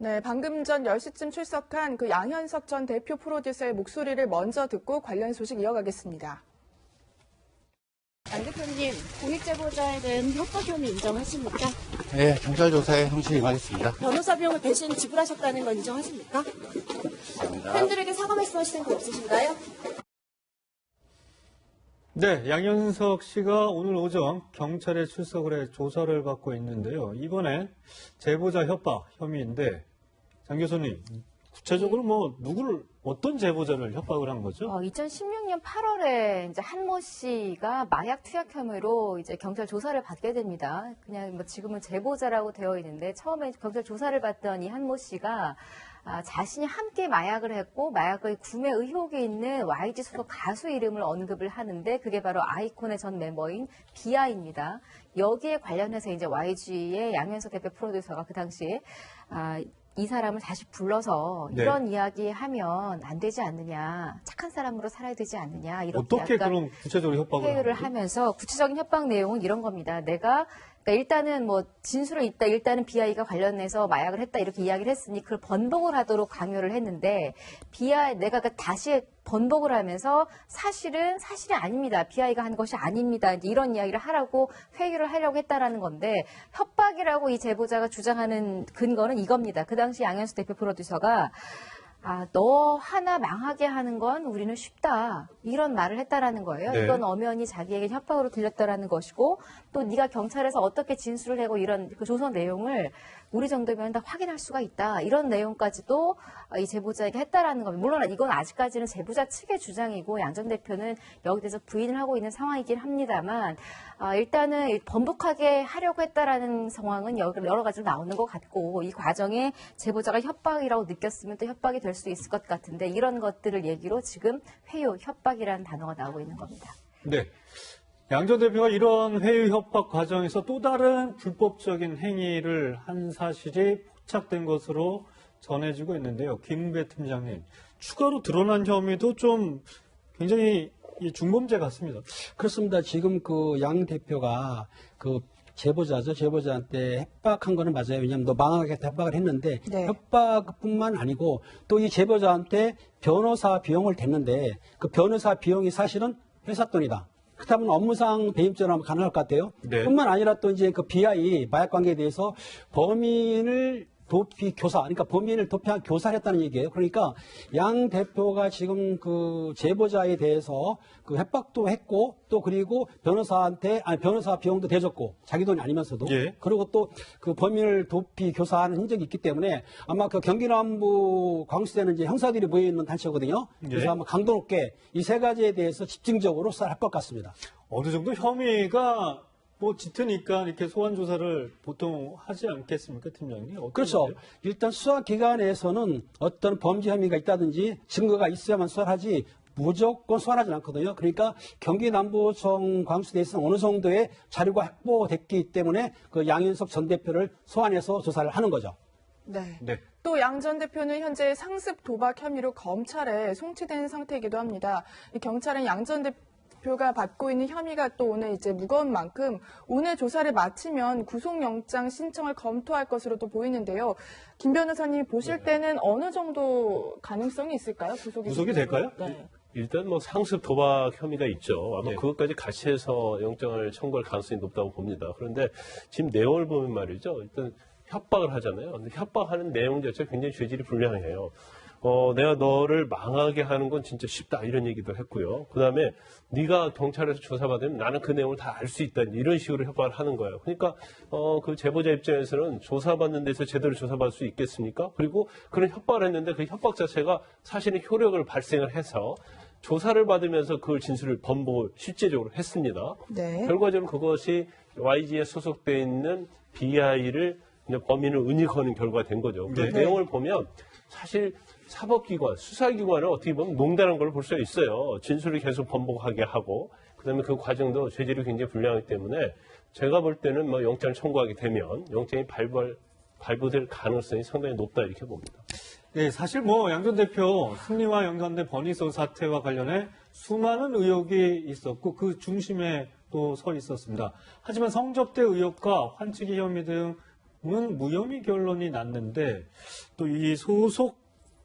네, 방금 전 10시쯤 출석한 그 양현석 전 대표 프로듀서의 목소리를 먼저 듣고 관련 소식 이어가겠습니다. 양 대표님, 공익제보자에 대한 협박 혐의 인정하십니까? 네, 경찰 조사에 성실히 임하겠습니다. 변호사 비용을 대신 지불하셨다는 건 인정하십니까? 감사합니다. 팬들에게 사과 말씀하실 거 없으신가요? 네, 양현석 씨가 오늘 오전 경찰에 출석을 해 조사를 받고 있는데요. 이번에 제보자 협박 혐의인데 장 교수님, 구체적으로 누구를 어떤 제보자를 협박을 한 거죠? 2016년 8월에 이제 한모 씨가 마약 투약 혐의로 이제 경찰 조사를 받게 됩니다. 그냥 지금은 제보자라고 되어 있는데 처음에 경찰 조사를 받던 이 한모 씨가 자신이 함께 마약을 했고 마약의 구매 의혹이 있는 YG 소속 가수 이름을 언급을 하는데 그게 바로 아이콘의 전 멤버인 비아입니다. 여기에 관련해서 이제 YG의 양현석 대표 프로듀서가 그 당시에 이 사람을 다시 불러서 이런 이야기 하면 안 되지 않느냐, 착한 사람으로 살아야 되지 않느냐, 이렇게 어떻게 약간 그런 구체적으로 협박을 회유를 하는지? 하면서 구체적인 협박 내용은 이런 겁니다. 그러니까 일단은 진술을 있다, 일단은 비아이가 관련해서 마약을 했다 이렇게 이야기를 했으니 그걸 번복을 하도록 강요를 했는데 내가 다시 번복을 하면서 사실이 아닙니다. 비아이가 한 것이 아닙니다. 이런 이야기를 하라고 회유를 하려고 했다라는 건데 협박이라고 이 제보자가 주장하는 근거는 이겁니다. 그 당시 양현수 대표 프로듀서가 너 하나 망하게 하는 건 우리는 쉽다. 이런 말을 했다라는 거예요. 네. 이건 엄연히 자기에게 협박으로 들렸다라는 것이고 또 네가 경찰에서 어떻게 진술을 하고 이런 그 조서 내용을 우리 정도면 다 확인할 수가 있다. 이런 내용까지도 이 제보자에게 했다라는 겁니다. 물론 이건 아직까지는 제보자 측의 주장이고 양 전 대표는 여기 대해서 부인을 하고 있는 상황이긴 합니다만 일단은 번복하게 하려고 했다라는 상황은 여러 가지로 나오는 것 같고 이 과정에 제보자가 협박이라고 느꼈으면 또 협박이 될 수 있을 것 같은데 이런 것들을 얘기로 지금 회유, 협박이라는 단어가 나오고 있는 겁니다. 네. 양 전 대표가 이런 회유 협박 과정에서 또 다른 불법적인 행위를 한 사실이 포착된 것으로 전해지고 있는데요. 김웅배 팀장님, 추가로 드러난 혐의도 좀 굉장히 중범죄 같습니다. 그렇습니다. 지금 그 양 대표가 그 제보자한테 협박한 거는 맞아요. 왜냐하면 너 망하겠다 협박을 했는데 네. 협박뿐만 아니고 또 이 제보자한테 변호사 비용을 댔는데 그 변호사 비용이 사실은 회사 돈이다. 그렇다면 업무상 배임죄로 하면 가능할 것 같아요. 네. 뿐만 아니라 또 이제 그 BI 마약 관계에 대해서 범인을 도피 교사, 그러니까 범인을 도피한 교사를 했다는 얘기예요. 그러니까 양 대표가 지금 그 제보자에 대해서 그 협박도 했고 또 그리고 변호사 비용도 대줬고 자기 돈이 아니면서도 예. 그리고 또 그 범인을 도피 교사하는 흔적이 있기 때문에 아마 그 경기남부 광수대는 이제 형사들이 모여 있는 단체거든요. 그래서 예. 아마 강도 높게 이 세 가지에 대해서 집중적으로 수사할 것 같습니다. 어느 정도 혐의가 짙으니까 이렇게 소환 조사를 보통 하지 않겠습니까, 팀장님? 그렇죠. 건가요? 일단 수사기관에서는 어떤 범죄 혐의가 있다든지 증거가 있어야만 수사하지 무조건 소환하지 않거든요. 그러니까 경기 남부청 광수대에서는 어느 정도의 자료가 확보됐기 때문에 그 양현석 전 대표를 소환해서 조사를 하는 거죠. 네. 네. 또 양 전 대표는 현재 상습 도박 혐의로 검찰에 송치된 상태이기도 합니다. 이 경찰은 양 전 대표가 받고 있는 혐의가 또 오늘 이제 무거운 만큼 오늘 조사를 마치면 구속영장 신청을 검토할 것으로도 보이는데요. 김 변호사님 보실 때는 어느 정도 가능성이 있을까요? 구속이 될까요? 네. 일단 상습 도박 혐의가 있죠. 아마 네. 그것까지 같이 해서 영장을 청구할 가능성이 높다고 봅니다. 그런데 지금 내용을 보면 말이죠. 일단 협박을 하잖아요. 근데 협박하는 내용 자체가 굉장히 죄질이 불량해요. 내가 너를 망하게 하는 건 진짜 쉽다 이런 얘기도 했고요. 그다음에 네가 경찰에서 조사받으면 나는 그 내용을 다 알 수 있다 이런 식으로 협박을 하는 거예요. 그러니까 그 제보자 입장에서는 조사받는 데서 제대로 조사받을 수 있겠습니까? 그리고 그런 협박을 했는데 그 협박 자체가 사실은 효력을 발생을 해서 조사를 받으면서 그걸 진술을 번복을 실제적으로 했습니다. 네. 결과적으로 그것이 YG에 소속되어 있는 BI를 범인을 은닉하는 결과가 된 거죠. 그 네. 내용을 보면 사실 사법기관, 수사기관을 어떻게 보면 농단한 걸 볼 수가 있어요. 진술을 계속 번복하게 하고 그다음에 그 과정도 죄질이 굉장히 불량하기 때문에 제가 볼 때는 영장을 청구하게 되면 영장이 발부될 가능성이 상당히 높다 이렇게 봅니다. 네, 사실 양 전 대표 승리와 연관된 버니소 사태와 관련해 수많은 의혹이 있었고 그 중심에 또 서 있었습니다. 하지만 성접대 의혹과 환치기 혐의 등 무혐의 결론이 났는데 또 이 소속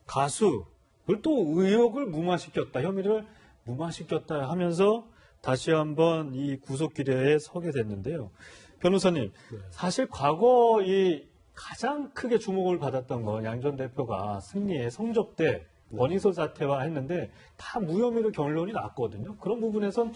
가수를 또 의혹을 무마시켰다, 혐의를 무마시켰다 하면서 다시 한번 이 구속기뢰에 서게 됐는데요. 변호사님, 사실 과거 이 가장 크게 주목을 받았던 건 양 전 대표가 승리에 성접대 원인소 사태와 했는데 다 무혐의로 결론이 났거든요. 그런 부분에선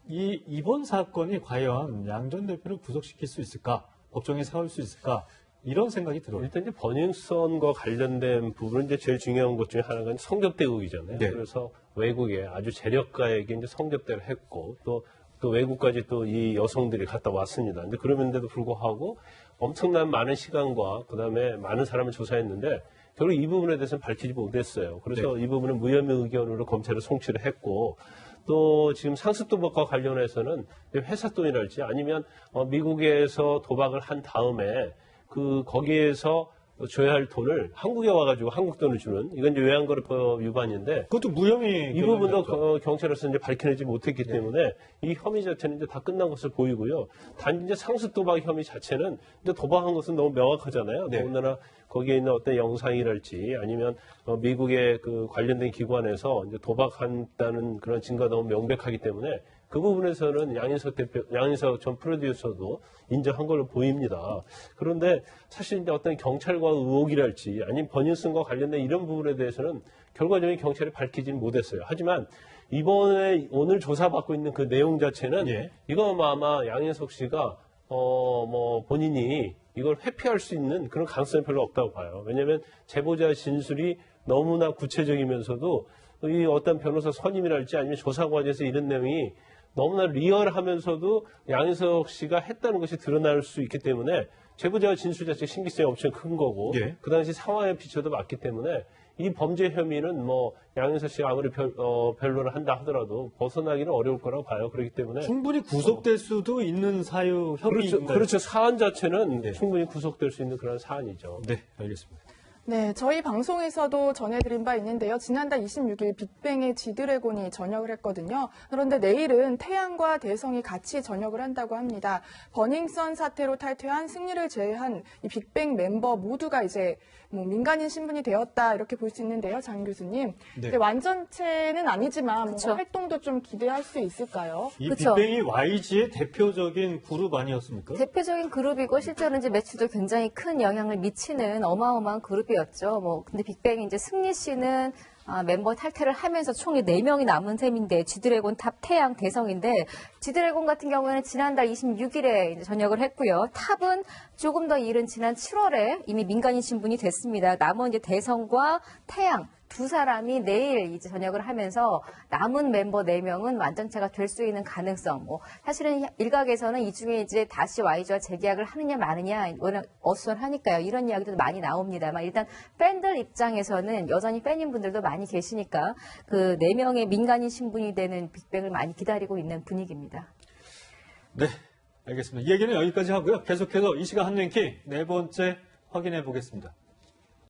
이번 사건이 과연 양 전 대표를 구속시킬 수 있을까? 법정에 세울 수 있을까? 이런 생각이 들어요. 일단 이제 버닝썬과 관련된 부분은 이제 제일 중요한 것 중에 하나가 이제 성접대 의혹이잖아요. 네. 그래서 외국에 아주 재력가에게 이제 성접대를 했고 또 외국까지 또 이 여성들이 갔다 왔습니다. 근데 그럼에도 불구하고 엄청난 많은 시간과 그다음에 많은 사람을 조사했는데 결국 이 부분에 대해서는 밝히지 못했어요. 그래서 이 부분은 무혐의 의견으로 검찰에 송치를 했고 또 지금 상습도박과 관련해서는 회사 돈이랄지 아니면 미국에서 도박을 한 다음에 거기에서 줘야 할 돈을 한국에 와가지고 한국 돈을 주는 이건 이제 외환거래법 위반인데 그것도 무혐의 이 부분도 결론이었죠. 경찰에서 이제 밝혀내지 못했기 때문에 이 혐의 자체는 이제 다 끝난 것을 보이고요. 단지 이제 상습도박 혐의 자체는 이제 도박한 것은 너무 명확하잖아요. 네. 더군다나 거기에 있는 어떤 영상이랄지 아니면 미국의 그 관련된 기관에서 이제 도박한다는 그런 증거가 너무 명백하기 때문에 그 부분에서는 양인석 전 프로듀서도 인정한 걸로 보입니다. 그런데 사실 이제 어떤 경찰과 의혹이랄지 아니면 버닝썬과 관련된 이런 부분에 대해서는 결과적인 경찰이 밝히지는 못했어요. 하지만 이번에 오늘 조사받고 있는 그 내용 자체는 이거 아마 양인석 씨가 본인이 이걸 회피할 수 있는 그런 가능성이 별로 없다고 봐요. 왜냐하면 제보자 진술이 너무나 구체적이면서도 이 어떤 변호사 선임이랄지 아니면 조사 과정에서 이런 내용이 너무나 리얼하면서도 양인석 씨가 했다는 것이 드러날 수 있기 때문에 제보자의 진술 자체 신기성이 엄청 큰 거고 그 당시 상황에 비춰도 맞기 때문에 이 범죄 혐의는 양인석 씨가 아무리 변론을 한다 하더라도 벗어나기는 어려울 거라고 봐요. 그렇기 때문에 충분히 구속될 수도 있는 사유 혐의인가요? 그렇죠. 사안 자체는 충분히 구속될 수 있는 그런 사안이죠. 네, 알겠습니다. 네, 저희 방송에서도 전해드린 바 있는데요. 지난달 26일 빅뱅의 지드래곤이 전역을 했거든요. 그런데 내일은 태양과 대성이 같이 전역을 한다고 합니다. 버닝썬 사태로 탈퇴한 승리를 제외한 이 빅뱅 멤버 모두가 이제 민간인 신분이 되었다 이렇게 볼 수 있는데요, 장 교수님. 이제 완전체는 아니지만 뭔가 활동도 좀 기대할 수 있을까요? 이 그쵸. 빅뱅이 YG의 대표적인 그룹 아니었습니까? 대표적인 그룹이고 실제로 이제 매출도 굉장히 큰 영향을 미치는 어마어마한 그룹이었죠. 근데 빅뱅이 이제 승리 씨는 멤버 탈퇴를 하면서 총 4명이 남은 셈인데 지드래곤, 탑, 태양, 대성인데 지드래곤 같은 경우에는 지난달 26일에 이제 전역을 했고요. 탑은 조금 더 이른 지난 7월에 이미 민간인 신분이 됐습니다. 남은 이제 대성과 태양 두 사람이 내일 이제 전역을 하면서 남은 멤버 4명은 완전체가 될 수 있는 가능성. 사실은 일각에서는 이 중에 이제 다시 YG와 재계약을 하느냐 마느냐 워낙 어수선하니까요. 이런 이야기도 많이 나옵니다만 일단 팬들 입장에서는 여전히 팬인 분들도 많이 계시니까 그 4명의 민간인 신분이 되는 빅뱅을 많이 기다리고 있는 분위기입니다. 네, 알겠습니다. 이 얘기는 여기까지 하고요. 계속해서 이 시간 한 랭킹 4번째 확인해 보겠습니다.